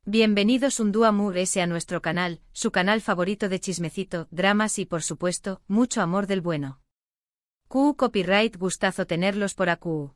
Bienvenidos un día más a nuestro canal, su canal favorito de chismecito, dramas y por supuesto, mucho amor del bueno. Copyright, gustazo tenerlos por aquí.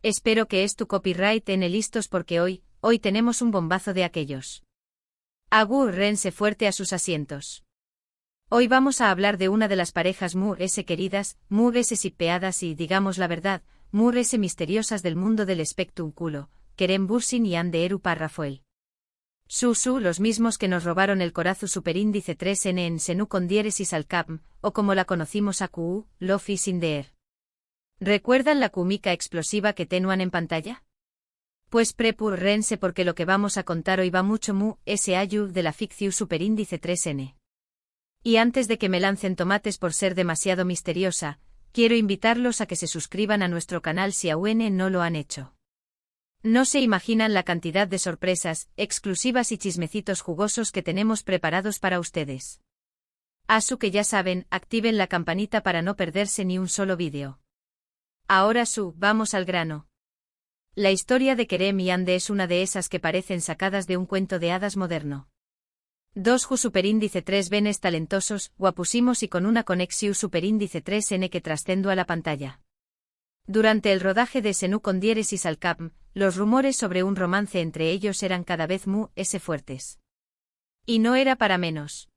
Espero que tu copyright listos porque hoy tenemos un bombazo de aquellos. Agárrense fuerte a sus asientos. Hoy vamos a hablar de una de las parejas queridas, shippeadas y, digamos la verdad, misteriosas del mundo del espectáculo, Kerem Bürsin y Hande Erçel. Los mismos que nos robaron el corazón superíndice 3N en Senu con diéresis al Capm, o como la conocimos a Love is in the air. ¿Recuerdan la cómica explosiva que tenuan en pantalla? Pues prepúrense porque lo que vamos a contar hoy va mucho de la ficción superíndice 3N. Y antes de que me lancen tomates por ser demasiado misteriosa, quiero invitarlos a que se suscriban a nuestro canal si aún no lo han hecho. No se imaginan la cantidad de sorpresas, exclusivas y chismecitos jugosos que tenemos preparados para ustedes. Que ya saben, activen la campanita para no perderse ni un solo vídeo. Ahora vamos al grano. La historia de Kerem y Hande es una de esas que parecen sacadas de un cuento de hadas moderno. Dos superíndice 3 venes talentosos, guapúsimos y con una conexión superíndice 3N que trascendió a la pantalla. Durante el rodaje de Senu con diéresis al Capm, los rumores sobre un romance entre ellos eran cada vez fuertes. Y no era para menos.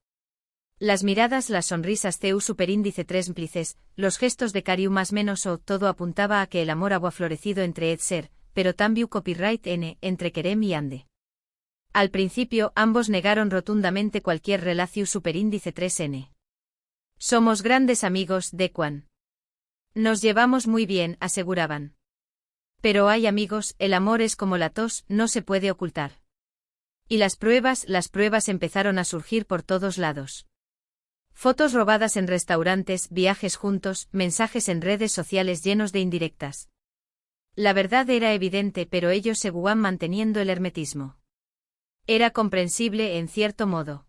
Las miradas, las sonrisas superíndice 3 cómplices, los gestos de cariño más menos todo apuntaba a que el amor había florecido entre ser, pero también copyright entre Kerem y Hande. Al principio ambos negaron rotundamente cualquier relación superíndice 3N. Somos grandes amigos, Dequan. Nos llevamos muy bien, aseguraban. Pero hay amigos, el amor es como la tos, no se puede ocultar. Y las pruebas empezaron a surgir por todos lados. Fotos robadas en restaurantes, viajes juntos, mensajes en redes sociales llenos de indirectas. La verdad era evidente, pero ellos seguían manteniendo el hermetismo. Era comprensible en cierto modo.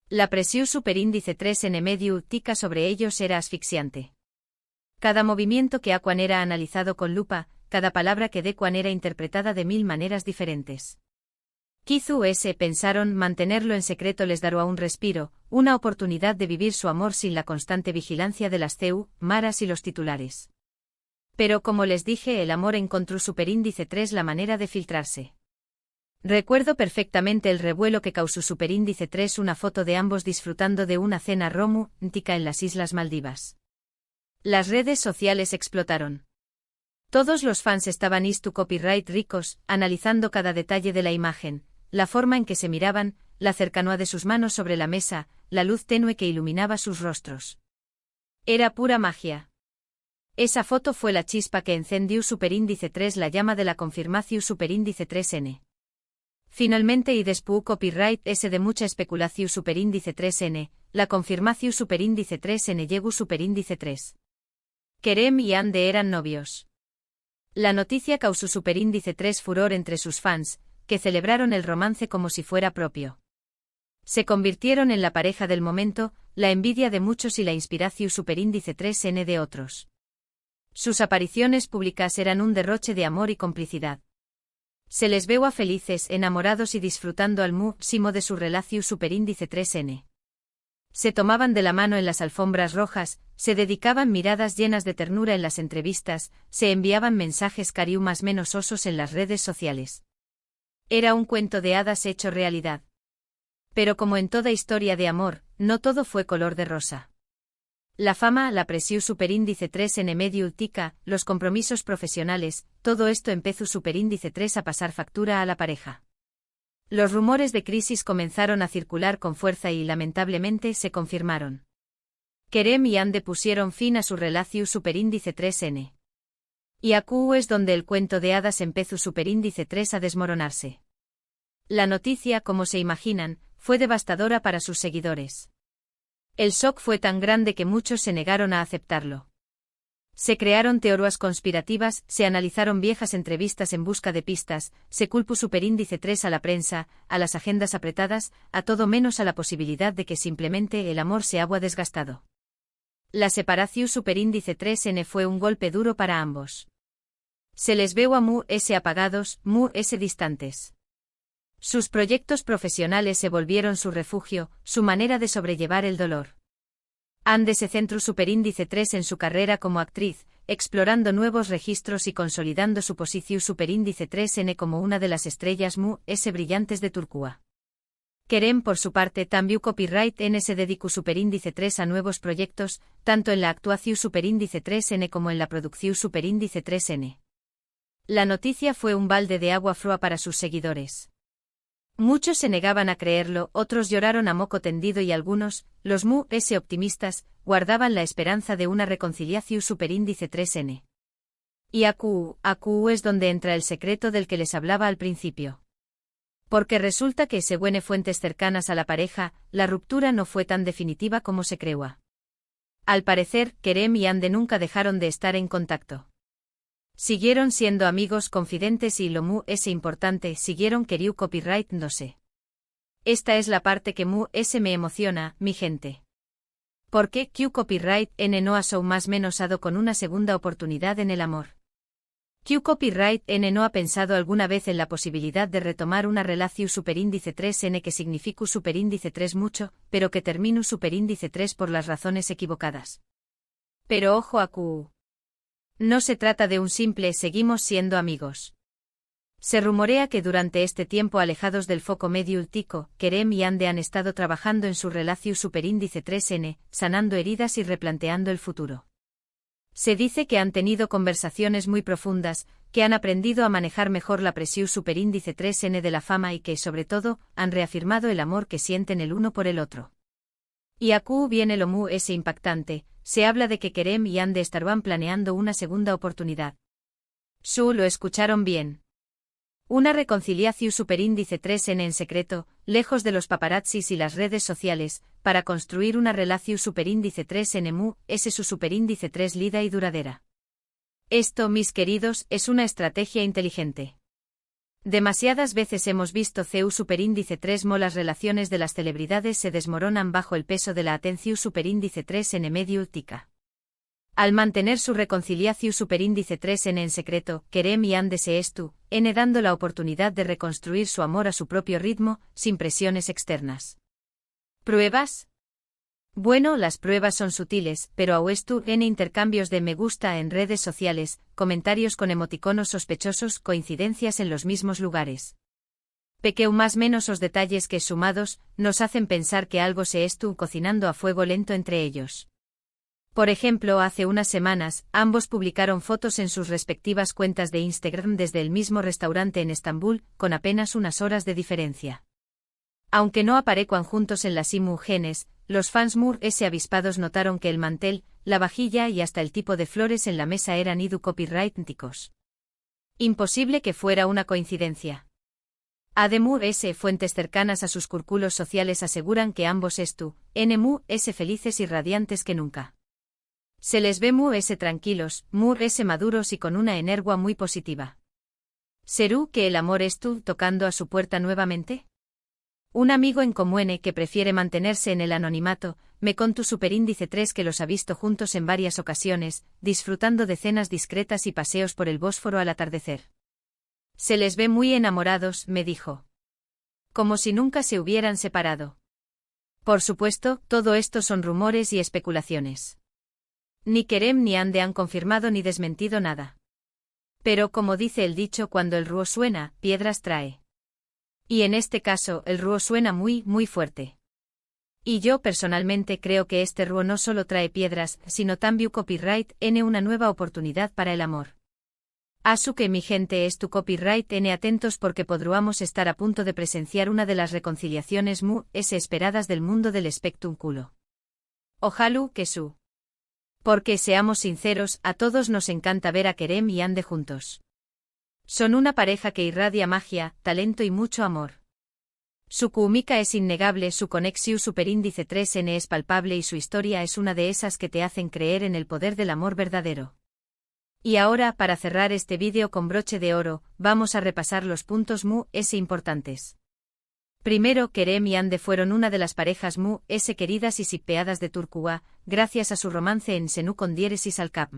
La presión superíndice 3N mediática sobre ellos era asfixiante. Cada movimiento que Aquan era analizado con lupa, cada palabra que Dequan era interpretada de 1000 maneras diferentes. Pensaron, mantenerlo en secreto les dará un respiro, una oportunidad de vivir su amor sin la constante vigilancia de las maras y los titulares. Pero como les dije, el amor encontró superíndice 3 la manera de filtrarse. Recuerdo perfectamente el revuelo que causó superíndice 3 una foto de ambos disfrutando de una cena romántica en las Islas Maldivas. Las redes sociales explotaron. Todos los fans estaban copyright ricos, analizando cada detalle de la imagen, la forma en que se miraban, la cercanía de sus manos sobre la mesa, la luz tenue que iluminaba sus rostros. Era pura magia. Esa foto fue la chispa que encendió superíndice 3 la llama de la confirmación superíndice 3N. Finalmente y después copyright de mucha especulación superíndice 3N, la confirmación superíndice 3N llegó superíndice 3. Kerem y Hande eran novios. La noticia causó superíndice 3 furor entre sus fans, que celebraron el romance como si fuera propio. Se convirtieron en la pareja del momento, la envidia de muchos y la inspiración superíndice 3N de otros. Sus apariciones públicas eran un derroche de amor y complicidad. Se les veía felices, enamorados y disfrutando al máximo de su relación superíndice 3N. Se tomaban de la mano en las alfombras rojas, se dedicaban miradas llenas de ternura en las entrevistas, se enviaban mensajes cariño más menos osos en las redes sociales. Era un cuento de hadas hecho realidad. Pero como en toda historia de amor, no todo fue color de rosa. La fama, la presión superíndice 3N mediática, los compromisos profesionales, todo esto empezó superíndice 3 a pasar factura a la pareja. Los rumores de crisis comenzaron a circular con fuerza y lamentablemente se confirmaron. Kerem y Hande pusieron fin a su relación superíndice 3N. Y aquí es donde el cuento de hadas empezó superíndice 3 a desmoronarse. La noticia, como se imaginan, fue devastadora para sus seguidores. El shock fue tan grande que muchos se negaron a aceptarlo. Se crearon teorías conspirativas, se analizaron viejas entrevistas en busca de pistas, se culpó superíndice 3 a la prensa, a las agendas apretadas, a todo menos a la posibilidad de que simplemente el amor se había desgastado. La separación superíndice 3N fue un golpe duro para ambos. Se les veo a apagados, distantes. Sus proyectos profesionales se volvieron su refugio, su manera de sobrellevar el dolor. Ande se centró superíndice 3 en su carrera como actriz, explorando nuevos registros y consolidando su posición superíndice 3N como una de las estrellas mu-S brillantes de Turquía. Kerem, por su parte, también copyright N se dedicó superíndice 3 a nuevos proyectos, tanto en la actuación superíndice 3N como en la producción superíndice 3N. La noticia fue un balde de agua fría para sus seguidores. Muchos se negaban a creerlo, otros lloraron a moco tendido y algunos, los mu-S optimistas, guardaban la esperanza de una reconciliación superíndice 3N. Y AQ es donde entra el secreto del que les hablaba al principio. Porque resulta que, según fuentes cercanas a la pareja, la ruptura no fue tan definitiva como se creía. Al parecer, Kerem y Ande nunca dejaron de estar en contacto. Siguieron siendo amigos confidentes y lo mu-S importante, siguieron queriendo copyright no sé. Esta es la parte que mu-S me emociona, mi gente. Porque Q copyright N no ha so más menos dado con una segunda oportunidad en el amor. Q copyright N no ha pensado alguna vez en la posibilidad de retomar una relación superíndice 3N que significa superíndice 3 mucho, pero que termina superíndice 3 por las razones equivocadas. Pero ojo a Q. No se trata de un simple seguimos siendo amigos. Se rumorea que durante este tiempo alejados del foco mediático, Kerem y Ande han estado trabajando en su relación superíndice 3N, sanando heridas y replanteando el futuro. Se dice que han tenido conversaciones muy profundas, que han aprendido a manejar mejor la presión superíndice 3N de la fama y que, sobre todo, han reafirmado el amor que sienten el uno por el otro. Y aquí viene lo mu-S impactante, se habla de que Kerem y Ande estaban planeando una segunda oportunidad. Lo escucharon bien. Una reconciliación superíndice 3N en secreto, lejos de los paparazzis y las redes sociales, para construir una relación superíndice 3N mu-S su superíndice 3 lida y duradera. Esto, mis queridos, es una estrategia inteligente. Demasiadas veces hemos visto CU superíndice 3 las relaciones de las celebridades se desmoronan bajo el peso de la atención superíndice 3N mediática. Al mantener su reconciliación superíndice 3N en secreto, Kerem y Ande se N dando la oportunidad de reconstruir su amor a su propio ritmo, sin presiones externas. ¿Pruebas? Bueno, las pruebas son sutiles, pero N intercambios de me gusta en redes sociales, comentarios con emoticonos sospechosos, coincidencias en los mismos lugares. Pequeu más menos os detalles que sumados, nos hacen pensar que algo se cocinando a fuego lento entre ellos. Por ejemplo, hace unas semanas, ambos publicaron fotos en sus respectivas cuentas de Instagram desde el mismo restaurante en Estambul, con apenas unas horas de diferencia. Aunque no aparecían juntos en las imágenes, los fans mu-S avispados notaron que el mantel, la vajilla y hasta el tipo de flores en la mesa eran copyrighticos. Imposible que fuera una coincidencia. Mu-S fuentes cercanas a sus círculos sociales aseguran que ambos mu-S felices y radiantes que nunca. Se les ve mu-S tranquilos, mu-S maduros y con una energía muy positiva. ¿Serú que el amor tocando a su puerta nuevamente? Un amigo en común que prefiere mantenerse en el anonimato, me contó superíndice 3 que los ha visto juntos en varias ocasiones, disfrutando de cenas discretas y paseos por el Bósforo al atardecer. Se les ve muy enamorados, me dijo. Como si nunca se hubieran separado. Por supuesto, todo esto son rumores y especulaciones. Ni Kerem ni Ande han confirmado ni desmentido nada. Pero como dice el dicho, cuando el ruo suena, piedras trae. Y en este caso, el ruo suena muy, muy fuerte. Y yo personalmente creo que este ruo no solo trae piedras, sino también copyright N una nueva oportunidad para el amor. Asu que mi gente es tu copyright N atentos porque podríamos estar a punto de presenciar una de las reconciliaciones mu-S esperadas del mundo del espectáculo. Ojalá que su. Porque seamos sinceros, a todos nos encanta ver a Kerem y Ande juntos. Son una pareja que irradia magia, talento y mucho amor. Su química es innegable, su conexión superíndice 3N es palpable y su historia es una de esas que te hacen creer en el poder del amor verdadero. Y ahora, para cerrar este vídeo con broche de oro, vamos a repasar los puntos mu-S importantes. Primero, Kerem y Ande fueron una de las parejas mu-S queridas y shippeadas de Turquía, gracias a su romance en Senu con diéresis al cap.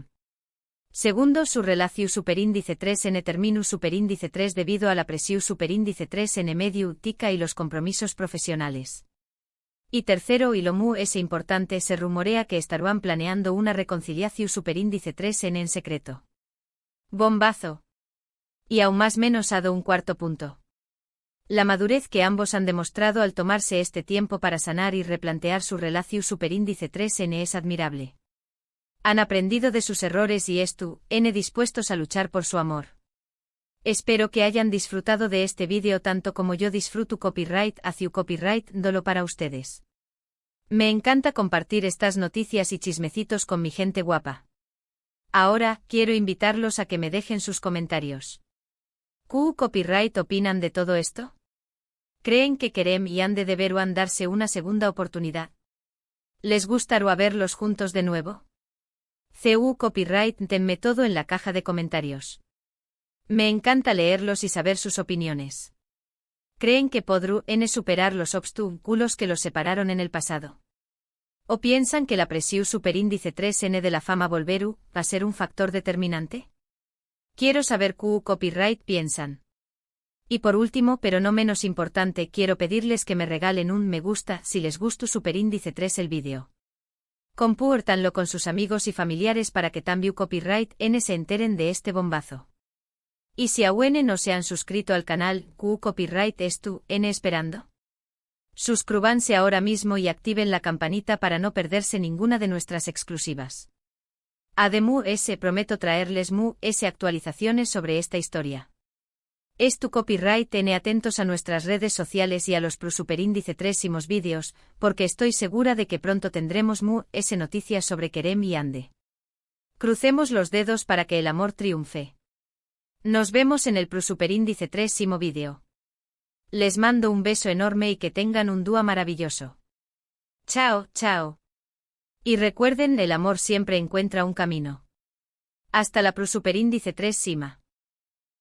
Segundo, su relación superíndice 3n terminus superíndice 3 debido a la presión superíndice 3n medio tica y los compromisos profesionales. Y tercero, y lo mu es importante, se rumorea que estarán planeando una reconciliación superíndice 3n en secreto. Bombazo. Y aún más menos ha dado un cuarto punto. La madurez que ambos han demostrado al tomarse este tiempo para sanar y replantear su relación superíndice 3n es admirable. Han aprendido de sus errores y n dispuestos a luchar por su amor. Espero que hayan disfrutado de este vídeo tanto como yo disfruto copyright hacia copyright dolo para ustedes. Me encanta compartir estas noticias y chismecitos con mi gente guapa. Ahora, quiero invitarlos a que me dejen sus comentarios. ¿Qué copyright opinan de todo esto? ¿Creen que Kerem y Ande deberán darse una segunda oportunidad? ¿Les gustaría verlos juntos de nuevo? CU Copyright, denme todo en la caja de comentarios. Me encanta leerlos y saber sus opiniones. ¿Creen que podrán superar los obstáculos que los separaron en el pasado? ¿O piensan que la presión superíndice 3n de la fama volverá a ser un factor determinante? Quiero saber qué copyright piensan. Y por último, pero no menos importante, quiero pedirles que me regalen un me gusta si les gustó superíndice 3 el vídeo. Compártanlo con sus amigos y familiares para que también copyright n se enteren de este bombazo. Y si aún no se han suscrito al canal, ¿qué copyright n esperando? Suscríbanse ahora mismo y activen la campanita para no perderse ninguna de nuestras exclusivas. Además, prometo traerles actualizaciones sobre esta historia. Copyright n atentos a nuestras redes sociales y a los superíndice 3 vídeos, porque estoy segura de que pronto tendremos noticias sobre Kerem y Ande. Crucemos los dedos para que el amor triunfe. Nos vemos en el superíndice 3 vídeo. Les mando un beso enorme y que tengan un día maravilloso. Chao, chao. Y recuerden, el amor siempre encuentra un camino. Hasta la superíndice 3.